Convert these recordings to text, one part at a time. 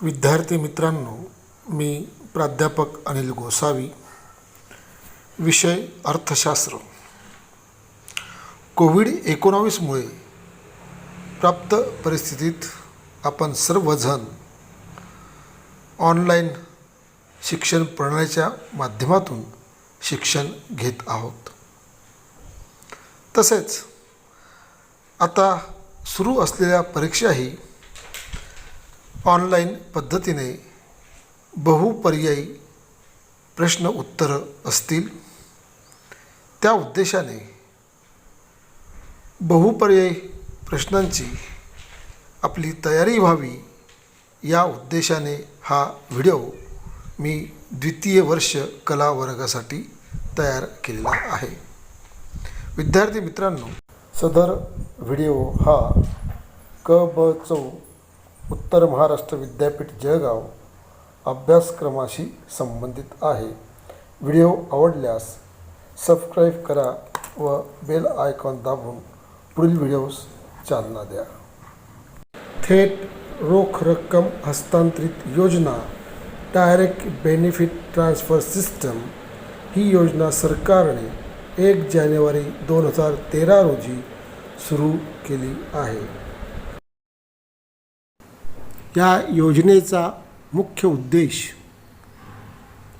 विद्यार्थी मित्रांनो, मी प्राध्यापक अनिल गोसावी, विषय अर्थशास्त्र. कोविड-19मुळे प्राप्त परिस्थितीत आपण सर्वजण ऑनलाईन शिक्षण प्रणालीच्या माध्यमातून शिक्षण घेत आहोत. तसेच आता सुरू असलेल्या परीक्षाही ऑनलाईन पद्धतीने बहुपर्यायी प्रश्न उत्तरं असतील. त्या उद्देशाने बहुपर्यायी प्रश्नांची आपली तयारी व्हावी या उद्देशाने हा व्हिडिओ मी द्वितीय वर्ष कला वर्गासाठी तयार केलेला आहे. विद्यार्थी मित्रांनो, सदर व्हिडिओ हा क.ब.चौ उत्तर महाराष्ट्र विद्यापीठ जळगाव अभ्यासक्रमाशी संबंधित आहे. व्हिडिओ आवडल्यास सबस्क्राईब करा व बेल आयकॉन दाबून पुढील व्हिडिओस चालना द्या. थेट रोख रक्कम हस्तांतरित योजना डायरेक्ट बेनिफिट ट्रान्सफर सिस्टम ही योजना सरकारने 1 जानेवारी 2013 रोजी सुरू केली आहे. या योजनेचा मुख्य उद्देश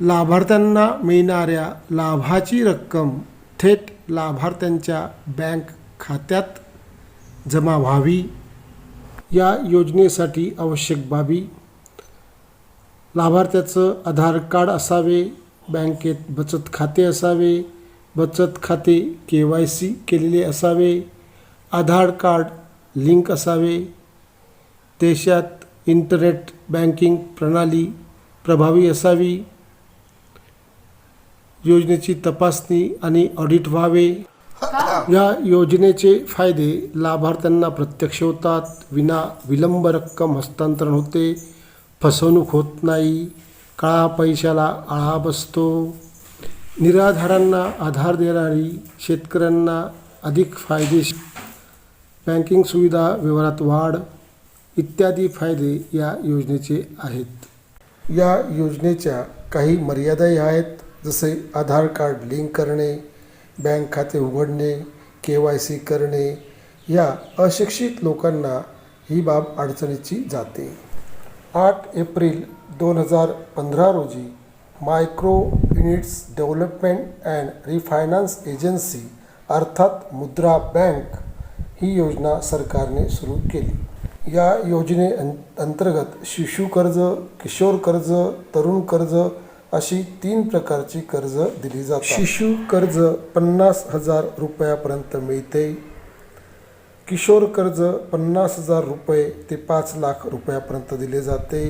लाभार्थ्यांना मिळणाऱ्या लाभाची रक्कम थेट लाभार्थ्यांच्या बँक खात्यात जमा व्हावी. या योजनेसाठी आवश्यक बाबी: लाभार्थ्याचं आधार कार्ड असावे, बँकेत बचत खाते असावे, बचत खाते KYC केलेले असावे, आधार कार्ड लिंक असावे, देशात इंटरनेट बँकिंग प्रणाली प्रभावी असावी, योजनेची तपासणी आणि ऑडिट व्हावे. या योजनेचे फायदे: लाभार्थ्यांना प्रत्यक्ष होतात, विना विलंब रक्कम हस्तांतरण होते, फसवणूक होत नाही, काळा पैशाला आळा बसतो, निराधारांना आधार देणारी शेतकऱ्यांना अधिक फायदेशीर, बँकिंग सुविधा व्यवहारात वाढ इत्यादी फायदे या योजनेचे आहेत. या योजनेच्या काही मर्यादाही आहेत, जसे आधार कार्ड लिंक करणे, बँक खाते उघडणे, KYC करणे. या अशिक्षित लोकांना ही बाब अडचणीची जाते. 8 एप्रिल 2015 रोजी micro units development and रिफायनान्स agency अर्थात मुद्रा बँक ही योजना सरकारने सुरू केली. या योजनेअंतर्गत शिशु कर्ज, किशोर कर्ज, तरुण कर्ज अशी 3 प्रकारची कर्ज दिली जातात. शिशु कर्ज 50,000 रुपयापर्यंत मिळते. किशोर कर्ज 50,000 रुपये ते 5 लाख रुपयापर्यंत दिले जाते.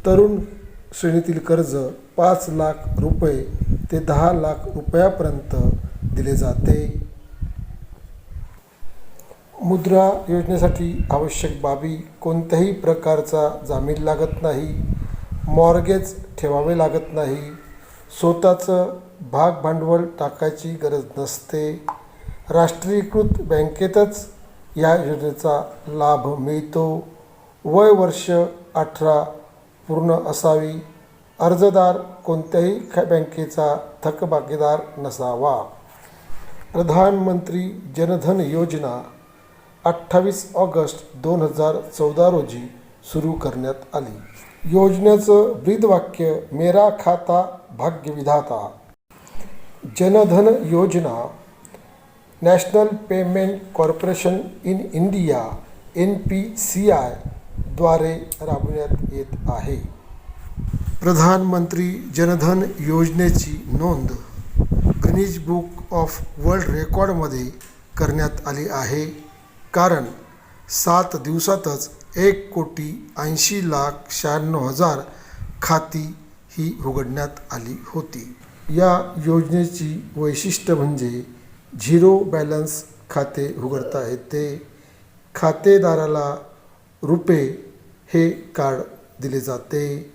तरुण श्रेणीतील कर्ज 5 लाख रुपये ते 10 लाख रुपयापर्यंत दिले जाते. मुद्रा योजनेसाठी आवश्यक बाबी: कोणत्याही प्रकारचा जामीन लागत नाही, मॉर्गेज ठेवावे लागत नाही, स्वतःचं भाग भांडवल टाकायची गरज नसते, राष्ट्रीयकृत बँकेतच या योजनेचा लाभ मिळतो, वय वर्ष 18 पूर्ण असावी, अर्जदार कोणत्याही बँकेचा थकबाकीदार नसावा. प्रधानमंत्री जनधन योजना 28 ऑगस्ट 2014 रोजी सुरू करण्यात आली. योजनेचं ब्रीदवाक्य मेरा खाता भाग्य विधाता. जनधन योजना national payment corporation in India NPCI द्वारे राबविण्यात येत आहे. प्रधानमंत्री जनधन योजनेची नोंद गिनीज बुक ऑफ वर्ल्ड रेकॉर्डमध्ये करण्यात आली आहे, कारण 7 दिवसातच 1,80,96,000 खाती ही उघडण्यात आली होती. या योजनेची वैशिष्ट्य म्हणजे झिरो बॅलन्स खाते उघडता येते. खातेदाराला रुपे हे कार्ड दिले जाते.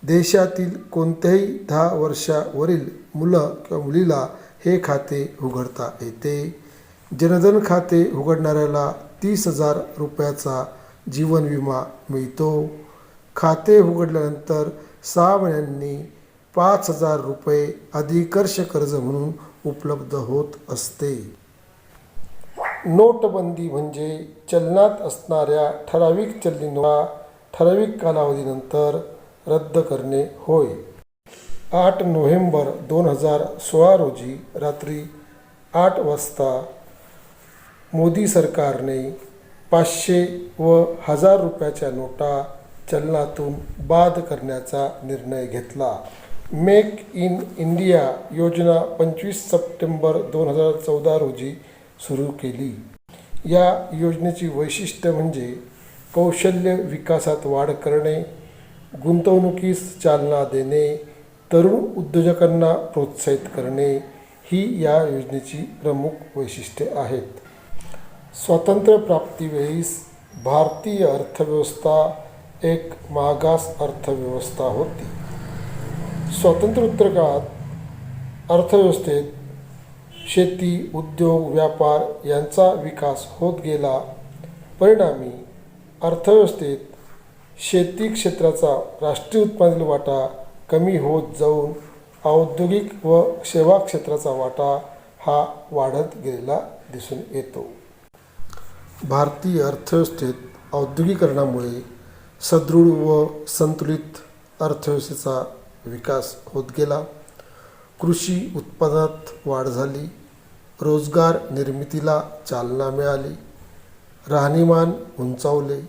देशातील कोणत्याही 10 वर्षावरील मुलं किंवा मुलीला हे खाते उघडता येते. जनधन खाते उघडणाऱ्याला 30,000 रुपयाचा जीवन विमा मिळतो. खाते उघडल्यानंतर 6 महिन्यांनी 5,000 रुपये अधिकर्ष कर्ज म्हणून उपलब्ध होत असते. नोटबंदी म्हणजे चलनात असणाऱ्या ठराविक चलनी नोटा ठराविक कालावधीनंतर रद्द करणे होय. 8 नोव्हेंबर 2016 रोजी रात्री 8 वाजता मोदी सरकारने 500 व 1000 रुपयाच्या नोटा चलनातून बाद करण्याचा निर्णय घेतला. मेक इन इंडिया योजना 25 सप्टेंबर 2014 रोजी सुरू केली. या योजनेची वैशिष्ट्य म्हणजे कौशल्य विकासात वाढ करणे, गुंतवणुकीस चालना देणे, तरुण उद्योजकांना प्रोत्साहित करणे ही या योजनेची प्रमुख वैशिष्ट्ये आहेत. स्वातंत्र्यप्राप्तीवेळीस भारतीय अर्थव्यवस्था एक मागास अर्थव्यवस्था होती. स्वातंत्र्योत्तर काळात अर्थव्यवस्थेत शेती, उद्योग, व्यापार यांचा विकास होत गेला. परिणामी अर्थव्यवस्थेत शेती क्षेत्राचा राष्ट्रीय उत्पन्नातील वाटा कमी होत जाऊन औद्योगिक व सेवा क्षेत्राचा वाटा हा वाढत गेलेला दिसून येतो. भारतीय अर्थव्यवस्थेत औद्योगिकरणामुळे सदृढ व संतुलित अर्थव्यवस्थेचा विकास होत गेला. कृषी उत्पादनात वाढ झाली, रोजगार निर्मितीला चालना मिळाली, राहणीमान उंचावले,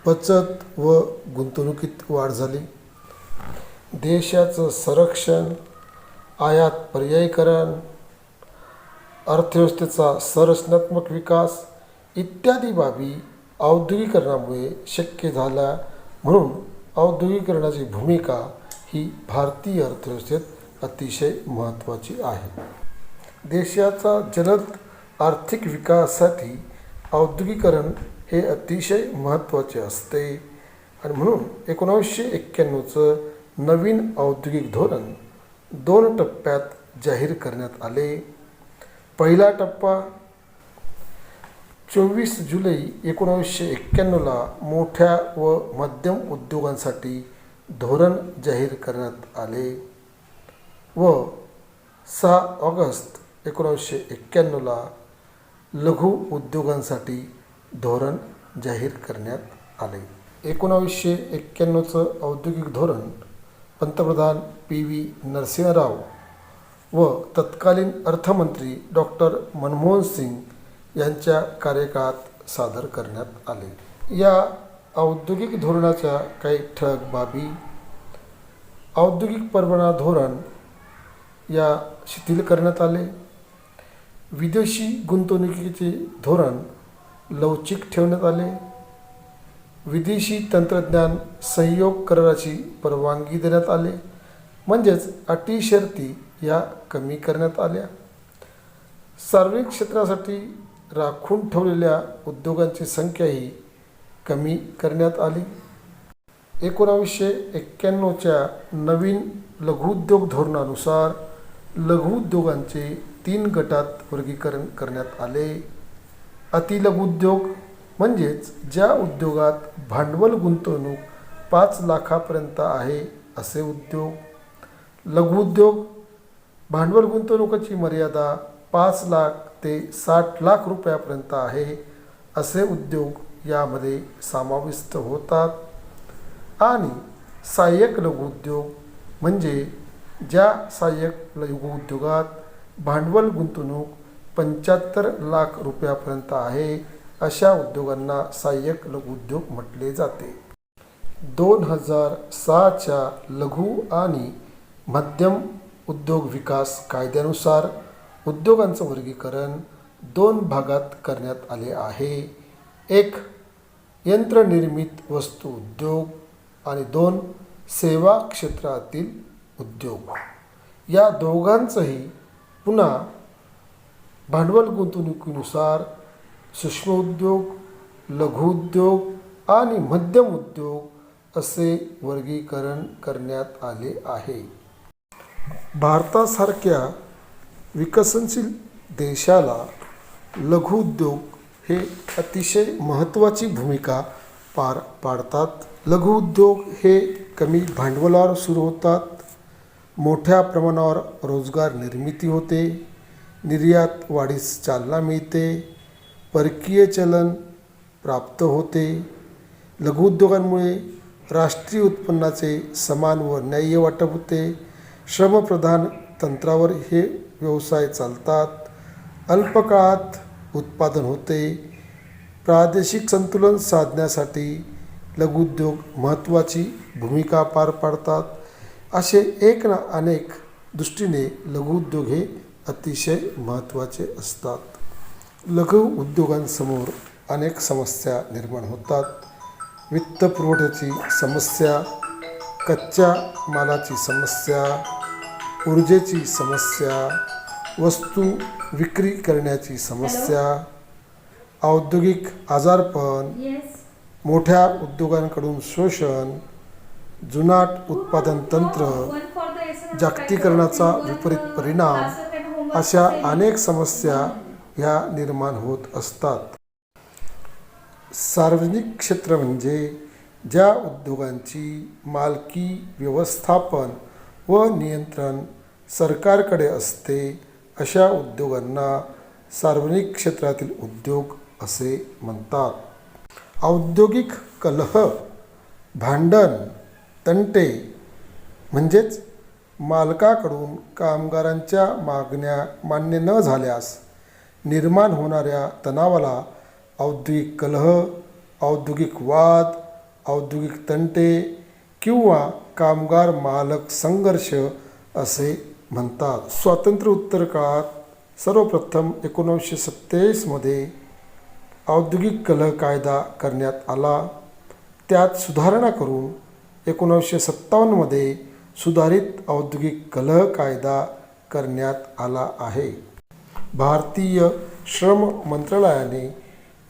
बचत व गुंतवणुकीत वाढ झाली, देशाचं संरक्षण, आयात पर्यायीकरण, अर्थव्यवस्थेचा संरचनात्मक विकास इत्यादी बाबी औद्योगिकरणामुळे शक्य झाल्या. म्हणून औद्योगिकरणाची भूमिका ही भारतीय अर्थव्यवस्थेत अतिशय महत्त्वाची आहे. देशाचा जलद आर्थिक विकासासाठी औद्योगिकरण हे अतिशय महत्त्वाचे असते आणि म्हणून 1991चं नवीन औद्योगिक धोरण 2 टप्प्यात जाहीर करण्यात आले. पहिला टप्पा 24 जुलै 1991ला मोठ्या व मध्यम उद्योगांसाठी धोरण जाहीर करण्यात आले व 6 ऑगस्ट 1991ला लघु उद्योगांसाठी धोरण जाहीर करण्यात आले. 1991चं औद्योगिक धोरण पंतप्रधान PV नरसिंह राव व तत्कालीन अर्थमंत्री डॉक्टर मनमोहन सिंग यांच्या कार्यकाळात सादर करण्यात आले. या औद्योगिक धोरणाच्या काही ठळक बाबी: औद्योगिक परवाना धोरण या शिथिल करण्यात आले. विदेशी गुंतवणुकीचे धोरण लवचिक ठेवण्यात आले. विदेशी तंत्रज्ञान सहयोग कराराची परवानगी देण्यात आले, म्हणजेच अटी शर्ती या कमी करण्यात आल्या. सार्वजनिक क्षेत्रासाठी राखून ठेवलेल्या उद्योगांची संख्याही कमी करण्यात आली. 1991च्या नवीन लघुउद्योग धोरणानुसार लघुउद्योगांचे 3 गटात वर्गीकरण करण्यात आले. अतिलघुउद्योग म्हणजेच ज्या उद्योगात भांडवल गुंतवणूक 5 लाखापर्यंत आहे असे उद्योग. लघुउद्योग भांडवल गुंतवणुकीची मर्यादा 5 लाख ते 60 लाख रुपयापर्यंत आहे असे उद्योग यामध्ये समाविष्ट होतात. आणि सहाय्यक लघुउद्योग म्हणजे ज्या सहाय्यक लघुउद्योगात भांडवल गुंतवणूक 75 लाख रुपयापर्यंत आहे अशा उद्योगांना सहाय्यक लघुउद्योग म्हटले जाते. 2006च्या लघु आणि मध्यम उद्योग विकास कायद्यानुसार उद्योगांचं वर्गीकरण 2 भागात करण्यात आले आहे. एक यंत्रनिर्मित वस्तू उद्योग आणि 2 सेवा क्षेत्रातील उद्योग. या दोघांचंही पुन्हा भांडवल गुंतवणुकीनुसार सूक्ष्म उद्योग, लघुउद्योग आणि मध्यम उद्योग असे वर्गीकरण करण्यात आले आहे. भारतासारख्या विकसनशील देशाला लघुउद्योग हे अतिशय महत्त्वाची भूमिका पार पाडतात. लघुउद्योग हे कमी भांडवलावर सुरू होतात. मोठ्या प्रमाणावर रोजगार निर्मिती होते. निर्यात वाढीस चालना मिळते. परकीय चलन प्राप्त होते. लघुउद्योगांमुळे राष्ट्रीय उत्पन्नाचे समान व न्याय्य वाटप होते. श्रमप्रधान तंत्रावर हे व्यवसाय चालतात. अल्प काळात उत्पादन होते. प्रादेशिक संतुलन साधण्यासाठी लघुउद्योग महत्त्वाची भूमिका पार पाडतात. असे एक ना अनेक दृष्टीने लघुउद्योग हे अतिशय महत्त्वाचे असतात. लघु उद्योगांसमोर अनेक समस्या निर्माण होतात. वित्तपुरवठ्याची समस्या, कच्च्या मालाची समस्या, ऊर्जेची समस्या, वस्तू विक्री करण्याची समस्या, औद्योगिक आजारपण, मोठ्या उद्योगांकडून शोषण, जुनाट उत्पादन तंत्र, जागतिकीकरणाचा विपरीत परिणाम अशा अनेक समस्या ह्या निर्माण होत असतात. सार्वजनिक क्षेत्र म्हणजे ज्या उद्योगांची मालकी, व्यवस्थापन व नियंत्रण सरकारकडे असते अशा उद्योगांना सार्वजनिक क्षेत्रातील उद्योग असे म्हणतात. औद्योगिक कलह, भांडण, तंटे म्हणजेच मालकाकडून कामगारांच्या मागण्या मान्य न झाल्यास निर्माण होणाऱ्या तणावाला औद्योगिक कलह, औद्योगिक वाद, औद्योगिक तंटे किंवा कामगार मालक संघर्ष असे म्हणतात. स्वातंत्र्योत्तर काळात सर्वप्रथम 1927 मध्ये औद्योगिक कलह कायदा करण्यात आला. त्यात सुधारणा करून 1957 मध्ये सुधारित औद्योगिक कलह कायदा करण्यात आला आहे. भारतीय श्रम मंत्रालयाने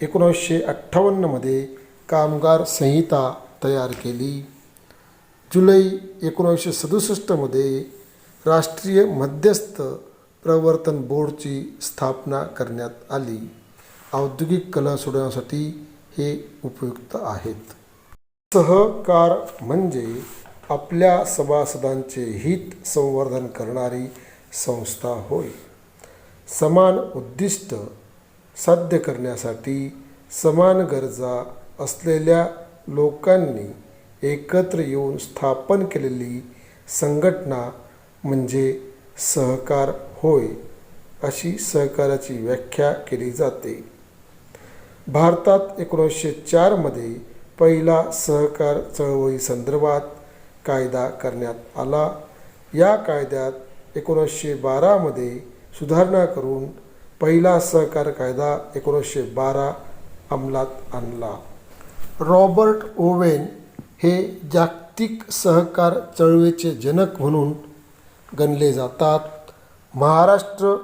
1958 मध्ये कामगार संहिता तयार केली. जुलै 1967 मध्ये राष्ट्रीय मध्यस्थ प्रवर्तन बोर्डची स्थापना करण्यात आली. औद्योगिक कलह सोडवण्यासाठी हे उपयुक्त आहेत. सहकार म्हणजे आपल्या सभासदांचे हित संवर्धन करणारी संस्था होय. समान उद्दिष्ट साध्य करण्यासाठी समान गरजा असलेल्या लोकांनी एकत्र येऊन स्थापन केलेली संघटना म्हणजे सहकार होय, अशी सहकाराची व्याख्या केली जाते. भारतात 1904 मध्ये पहिला सहकार चळवळी संदर्भात कायदा करण्यात आला. या कायद्यात 1912 मध्ये सुधारणा करून पहिला सहकार कायदा 1912 अंमलात आणला. रॉबर्ट ओवेन हे जागतिक सहकार चळवळीचे जनक म्हणून गणले जातात. महाराष्ट्रात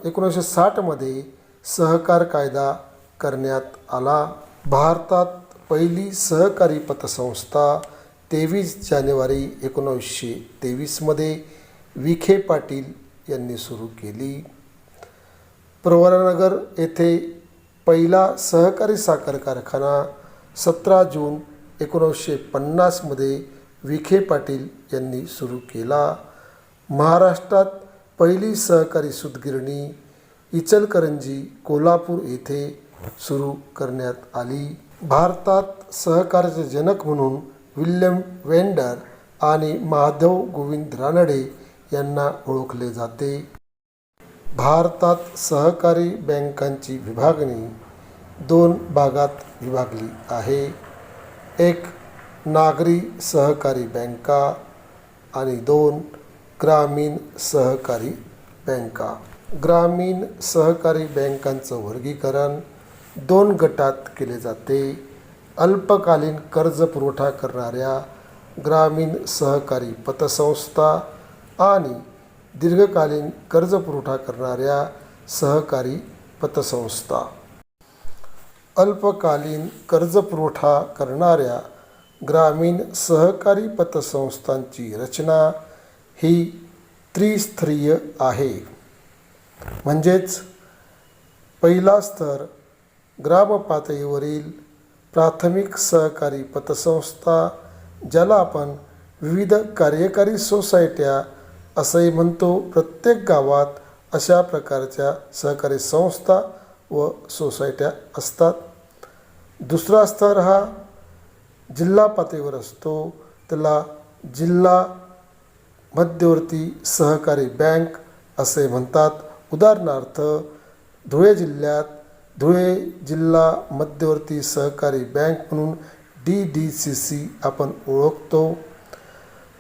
1960 मध्ये सहकार कायदा करण्यात आला. भारतात पहिली सहकारी पतसंस्था 23 जानेवारी 1923 मध्ये विखे पाटील यांनी सुरू केली. प्रवरानगर येथे पहिला सहकारी साखर कारखाना 17 जून 1950 मध्ये विखे पाटील यांनी सुरू केला. महाराष्ट्रात पहिली सहकारी सूतगिरणी इचलकरंजी, कोल्हापूर येथे सुरू करण्यात आली. भारतात सहकाराचे जनक म्हणून विल्यम वेंडर आणि माधव गोविंद रानडे यांना ओळखले जाते. भारतात सहकारी बँकांची विभागणी 2 भागात विभागली आहे. एक नागरी सहकारी बँका आणि 2 ग्रामीण सहकारी बँका. ग्रामीण सहकारी बँकांचं वर्गीकरण 2 गटात केले जाते. अल्पकालीन कर्ज पुरवठा करणाऱ्या ग्रामीण सहकारी पतसंस्था आणि दीर्घकालीन कर्ज पुरवठा करणाऱ्या सहकारी पतसंस्था. अल्पकालीन कर्ज पुरवठा करणाऱ्या ग्रामीण सहकारी पतसंस्थांची रचना ही त्रिस्तरीय आहे. म्हणजेच पहिला स्तर ग्रामपातळीवरील प्राथमिक सहकारी पतसंस्था, ज्याला आपण विविध कार्यकारी सोसायट्या असंही म्हणतो, प्रत्येक गावात अशा प्रकारच्या सहकारी संस्था व सोसायट्या असतात. दुसरा स्तर हा जिल्हा पातळीवर असतो, त्याला जिल्हा मध्यवर्ती सहकारी बँक असे म्हणतात. उदाहरणार्थ धुळे जिल्ह्यात धुळे जिल्हा मध्यवर्ती सहकारी बँक म्हणून DDCC आपण ओळखतो.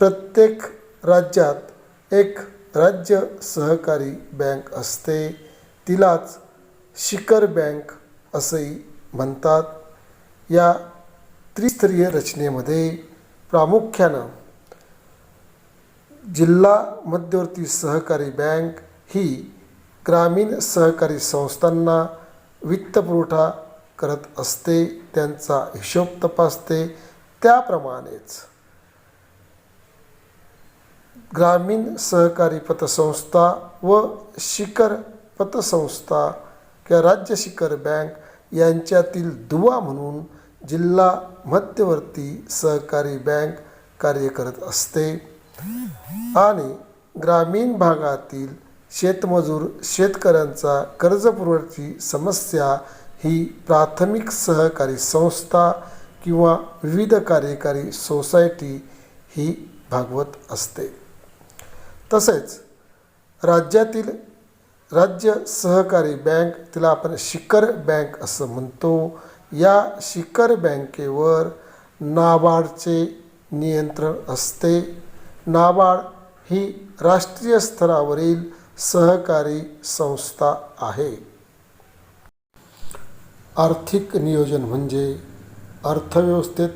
प्रत्येक राज्यात एक राज्य सहकारी बँक असते, तिलाच शिखर बँक असेही म्हणतात. या त्रिस्तरीय रचनेमध्ये प्रामुख्यानं जिल्हा मध्यवर्ती सहकारी बँक ही ग्रामीण सहकारी संस्थांना वित्तपुरवठा करत असते, त्यांचा हिशोब तपासते. त्याप्रमाणेच ग्रामीण सहकारी पतसंस्था व शिखर पतसंस्था किंवा राज्य शिखर बँक यांच्यातील दुवा म्हणून जिल्हा मध्यवर्ती सहकारी बँक कार्य करत असते आणि ग्रामीण भागातील शेतमजूर शेतकऱ्यांचा कर्जपुरवठ्याची समस्या ही प्राथमिक सहकारी संस्था किंवा विविध कार्यकारी सोसायटी ही भागवत असते. तसेच राज्यातील राज्य सहकारी बँक, तिला आपण शिखर बँक असं म्हणतो, या शिखर बँकेवर नाबार्डचे नियंत्रण असते. नाबार्ड ही राष्ट्रीय स्तरावरील सहकारी संस्था आहे. आर्थिक नियोजन म्हणजे अर्थव्यवस्थेत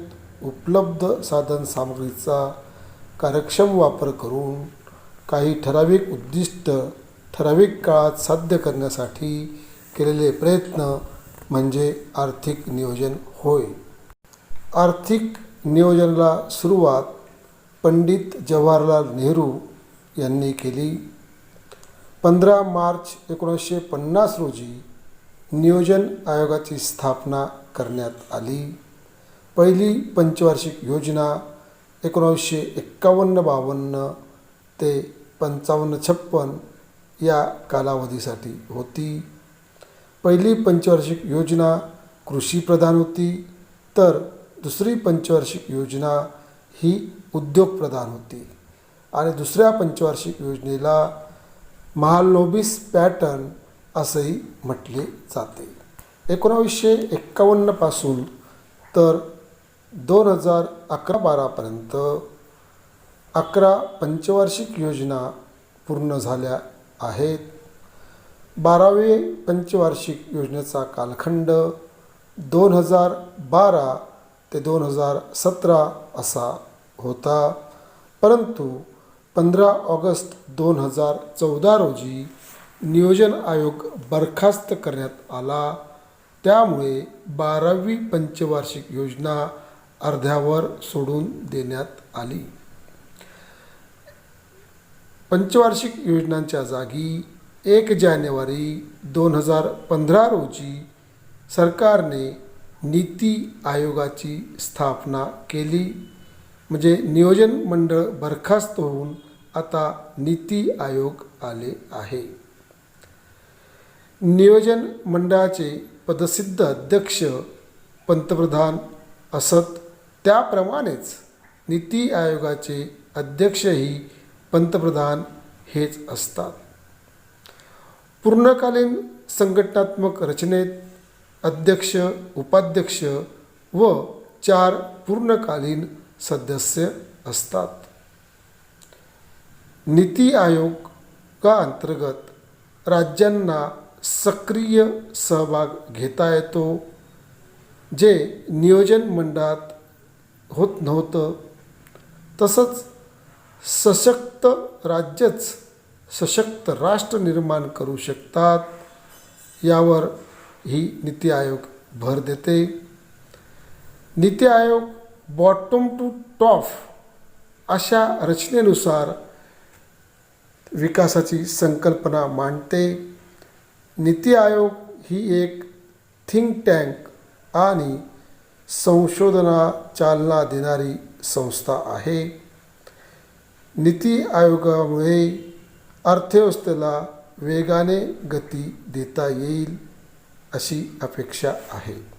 उपलब्ध साधनसामग्रीचा कार्यक्षम वापर करून काही ठराविक उद्दिष्ट ठराविक काळात साध्य करण्यासाठी केलेले प्रयत्न म्हणजे आर्थिक नियोजन होय. आर्थिक नियोजनाला सुरुवात पंडित जवाहरलाल नेहरू यांनी केली. 15 मार्च 1950 रोजी नियोजन आयोगाची स्थापना करण्यात आली. पहिली पंचवार्षिक योजना 1951-52 ते 55-56 या कालावधीसाठी होती. पहिली पंचवार्षिक योजना कृषीप्रधान होती, तर दुसरी पंचवार्षिक योजना ही उद्योगप्रधान होती आणि दुसऱ्या पंचवार्षिक योजनेला महालनोबिस पॅटर्न असंही म्हटले जाते. 1951 पासून तर 2011-12 पर्यंत 11 पंचवार्षिक योजना पूर्ण झाल्या आहेत. 12वे पंचवार्षिक योजनेचा कालखंड 2012 ते 2017 असा होता, परंतु 15 ऑगस्ट 2014 रोजी नियोजन आयोग बरखास्त करण्यात आला. त्यामुळे 12वी पंचवार्षिक योजना अर्ध्यावर सोडून देण्यात आली. पंचवार्षिक योजनांच्या जागी 1 जानेवारी 2015 रोजी सरकारने नीती आयोगाची स्थापना केली. म्हणजे नियोजन मंडळ बरखास्त होऊन आता नीती आयोग आले आहे. नियोजन मंडळाचे पदसिद्ध अध्यक्ष पंतप्रधान असत, त्याप्रमाणेच नीती आयोगाचे अध्यक्षही पंतप्रधान हेच असतात. पूर्णकालीन संघटनात्मक रचनेत अध्यक्ष, उपाध्यक्ष व 4 पूर्णकालीन सदस्य असतात. नीती आयोगाअंतर्गत राज्यांना सक्रिय सहभाग घेता येतो, जे नियोजन मंडळात होत नव्हतं. तसंच सशक्त राज्यच सशक्त राष्ट्र निर्माण करू शकतात, यावर ही नीती आयोग भर देते. NITI Aayog bottom to top अशा रचनेनुसार विकासाची संकल्पना मांडते. नीती आयोग ही एक थिंक टँक आणि संशोधनाला चालना देणारी संस्था आहे. नीती आयोगामुळे अर्थव्यवस्थेला वेगाने गती देता येईल अशी अपेक्षा आहे.